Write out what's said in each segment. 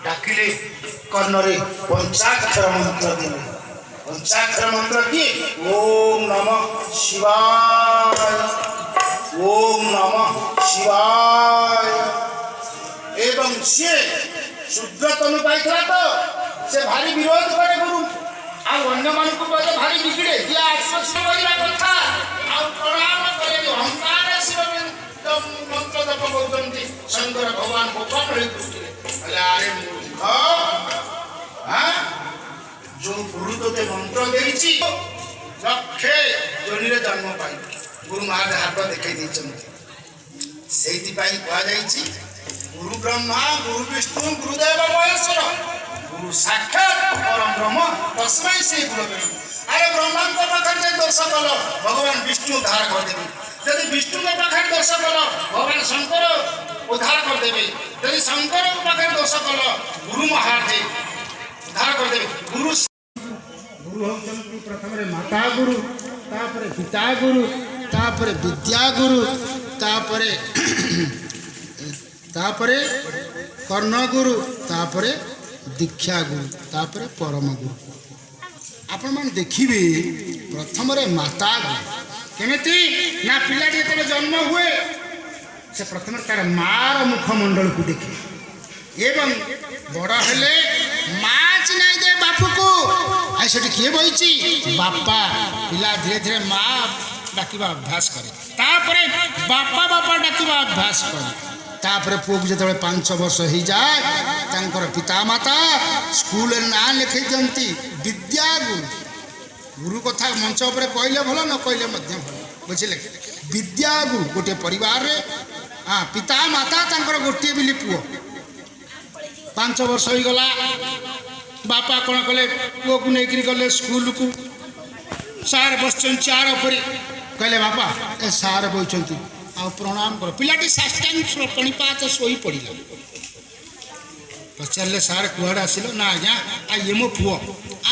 डाकिले कर्णरे पंचाक्षर मंत्र दिले। पंचाक्षर मंत्र की ओम नमः शिवाय, ओम नमः शिवाय। एवं सी शुद्ध तनु पाई तो से भारी विरोध करे गुरु ଆଉ ଅନ୍ୟମାନଙ୍କୁ କହିଲେ ଭାରି ବିଗିଡ଼େ ଯିଏ ଆଶ୍ଵାସନା କରିବା କଥା ଆଉ ପ୍ରଣାମ କଲେନି ଅହଙ୍କାର ଶିବ ମନ୍ତ୍ର ଜପ କରୁଛନ୍ତି ଶଙ୍କର ଭଗବାନ ଗୋପାଳ ଦୃଷ୍ଟିରେ କହିଲେ ଆରେ ମୂର୍ଖ ଯୋଉ ଗୁରୁ ତୋତେ ମନ୍ତ୍ର ଦେଇଛି ଲକ୍ଷେ ଯୋନିରେ ଜନ୍ମ ପାଇବ ଗୁରୁ ମହାରାଜ ହାତ ଦେଖାଇ ଦେଇଛନ୍ତି ସେଇଥିପାଇଁ କୁହାଯାଇଛି ଗୁରୁ ବ୍ରହ୍ମା ଗୁରୁ ବିଷ୍ଣୁ ଗୁରୁଦେବ ମହେଶ୍ୱର ଗୁରୁ ସାକ୍ଷାତ ପରମ ବ୍ରହ୍ମ ତସ୍ମୈ ଶ୍ରୀ ଗୁରବେ ନମଃ। ଆରେ ବ୍ରହ୍ମାଙ୍କ ପାଖରେ ଯେ ଦୋଷ କଲ ଭଗବାନ ବିଷ୍ଣୁ ଉଦ୍ଧାର କରିଦେବେ ଯଦି ବିଷ୍ଣୁଙ୍କ ପାଖରେ ଦୋଷ କଲ ଭଗବାନ ଶଙ୍କର ଉଦ୍ଧାର କରିଦେବେ ଯଦି ଶଙ୍କରଙ୍କ ପାଖରେ ଦୋଷ କଲ ଗୁରୁ ମହାରାଜ ଉଦ୍ଧାର କରିଦେବେ ଗୁରୁ ଗୁରୁ ହେଉଛନ୍ତି ପ୍ରଥମରେ ମାତା ଗୁରୁ ତାପରେ ପିତା ଗୁରୁ ତାପରେ ବିଦ୍ୟା ଗୁରୁ ତାପରେ କର୍ଣ୍ଣଗୁରୁ ତାପରେ ଦୀକ୍ଷା ଗୁରୁ ତାପରେ ପରମ ଗୁରୁ ଆପଣମାନେ ଦେଖିବେ ପ୍ରଥମରେ ମାତା ଗୁରୁ କେମିତି ନା ପିଲାଟି ଯେତେବେଳେ ଜନ୍ମ ହୁଏ ସେ ପ୍ରଥମେ ତାର ମାର ମୁଖମଣ୍ଡଳକୁ ଦେଖେ ଏବଂ ବଡ଼ ହେଲେ ମା ଚିହ୍ନାଇ ଦେ ବାପକୁ ଆଉ ସେଠି କିଏ ବହିଛି ବାପା ପିଲା ଧୀରେ ଧୀରେ ମା ଡାକିବା ଅଭ୍ୟାସ କରେ ତାପରେ ବାପା ବାପା ଡାକିବା ଅଭ୍ୟାସ କରେ ତାପରେ ପୁଅକୁ ଯେତେବେଳେ 5 ବର୍ଷ ହେଇଯାଏ ତାଙ୍କର ପିତାମାତା ସ୍କୁଲରେ ନାଁ ଲେଖାଇ ଦିଅନ୍ତି ବିଦ୍ୟାଗୁରୁ ଗୁରୁ କଥା ମଞ୍ଚ ଉପରେ କହିଲେ ଭଲ ନ କହିଲେ ମଧ୍ୟ ଭଲ ବୁଝିଲେ ବିଦ୍ୟାଗୁରୁ ଗୋଟିଏ ପରିବାରରେ ପିତାମାତା ତାଙ୍କର ଗୋଟିଏ ବୋଲି ପୁଅ 5 ବର୍ଷ ହେଇଗଲା ବାପା କ'ଣ କଲେ ପୁଅକୁ ନେଇକରି ଗଲେ ସ୍କୁଲକୁ ସାର୍ ବସିଛନ୍ତି ଚାର ଉପରେ କହିଲେ ବାପା ଏ ସାର୍ ବସିଛନ୍ତି ଆଉ ପ୍ରଣାମ କର ପିଲାଟି ସାଷ୍ଟାଙ୍ଗ ପାଣିପାତ ଶୋଇ ପଡ଼ିଲା ପଚାରିଲେ ସାର୍ କୁଆଡ଼େ ଆସିଲ ନା ଆଜ୍ଞା ଇଏ ମୋ ପୁଅ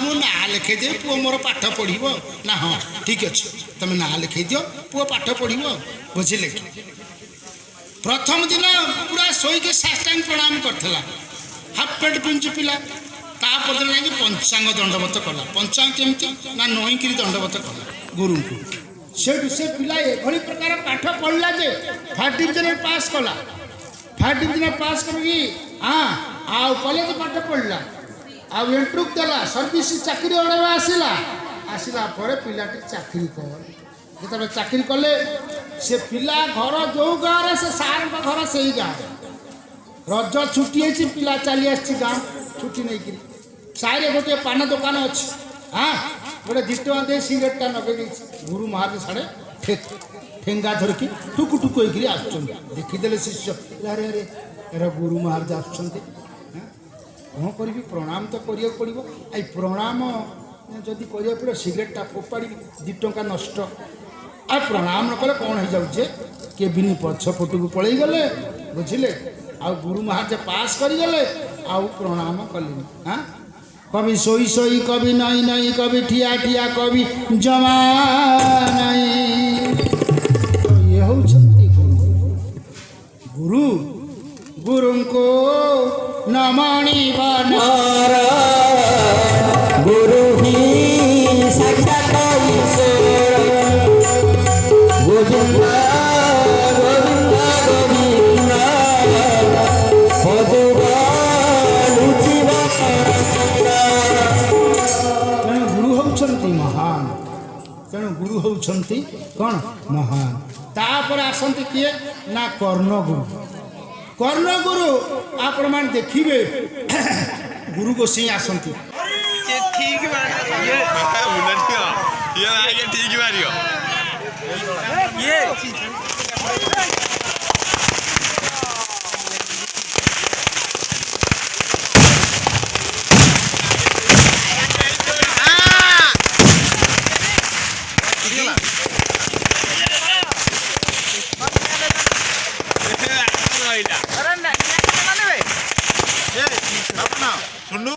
ମୁଁ ନାଁ ଲେଖେଇଦେବି ପୁଅ ମୋର ପାଠ ପଢ଼ିବ ନା ହଁ ଠିକ୍ ଅଛି ତମେ ନାଁ ଲେଖେଇ ଦିଅ ପୁଅ ପାଠ ପଢ଼ିବ ବୁଝିଲେ ପ୍ରଥମ ଦିନ ପୁରା ଶୋଇକି ସାଷ୍ଟାଙ୍ଗ ପ୍ରଣାମ କରିଥିଲା ହାଫ୍ ପ୍ୟାଣ୍ଟ ପିନ୍ଧୁଛୁ ପିଲା ତାପର ଯାଇକି ପଞ୍ଚାଙ୍ଗ ଦଣ୍ଡବତ କଲା ପଞ୍ଚାଙ୍ଗ କେମିତି ନା ନଈକିରି ଦଣ୍ଡବତ କଲା ଗୁରୁଙ୍କୁ ସେଠୁ ସେ ପିଲା ଏଭଳି ପ୍ରକାର ପାଠ ପଢ଼ିଲା ଯେ ଫାର୍ଷ୍ଟ ଡିଭିଜନରେ ପାସ୍ କଲା ଫାର୍ଷ୍ଟ ଡିଭିଜନରେ ପାସ୍ କରିକି ଆଉ କଲେଜ ପାଠ ପଢ଼ିଲା ଆଉ ଏଣ୍ଟ୍ରୁକ୍ ଦେଲା ସର୍ଭିସ୍ ଚାକିରି ଅଣାଇବା ଆସିଲା ପରେ ପିଲାଟି ଚାକିରି କଲେ ଯେତେବେଳେ ଚାକିରି କଲେ ସେ ପିଲା ଘର ଯେଉଁ ଗାଁରେ ସେ ସାର୍ଙ୍କ ଘର ସେଇ ଗାଁରେ ରଜ ଛୁଟି ହେଇଛି ପିଲା ଚାଲି ଆସିଛି ଗାଁ ଛୁଟି ନେଇକିରି ସାହିରେ ଗୋଟିଏ ପାନ ଦୋକାନ ଅଛି ଗୋଟେ 2 ଟଙ୍କା ଦେଇ ସିଗାରେଟଟା ଲଗେଇ ଦେଇଛି ଗୁରୁ ମହାରାଜ ସାଡ଼େ ଠେଙ୍ଗା ଧରିକି ଟୁକୁ ଟୁକୁ ହେଇକିରି ଆସୁଛନ୍ତି ଦେଖିଦେଲେ ଶିଷ୍ୟ ଆରେ ଆରେ ଏରା ଗୁରୁ ମହାରାଜ ଆସୁଛନ୍ତି କ'ଣ କରିବି ପ୍ରଣାମ ତ କରିବାକୁ ପଡ଼ିବ ଏଇ ପ୍ରଣାମ ଯଦି କରିବାକୁ ପଡ଼ିବ ସିଗାରେଟଟା ଫୋପାଡ଼ିବି 2 ଟଙ୍କା ନଷ୍ଟ ଆଉ ପ୍ରଣାମ ନ କଲେ କ'ଣ ହେଇଯାଉଛି କେବିନି ପଛ ପଟକୁ ପଳେଇ ଗଲେ ବୁଝିଲେ ଆଉ ଗୁରୁ ମହାରାଜ ପାସ୍ କରିଗଲେ ଆଉ ପ୍ରଣାମ କଲେନି कभी सोई सोई कभी नहीं नहीं कभी ठिया ठिया कभी जमा नहीं तो ये होउछंती गुरु गुरु को नमणी बनारा गुरु ही साक्षात ईश्वर गोविंदा गोविंदा गोविंदा भजवा लुचिवा महान तेणु गुरु होउछंती कौन महान तापर आसंती किए ना कर्णगुरु आपण मान देखिबे गुरु गोसाई आसंती ठीक सुनू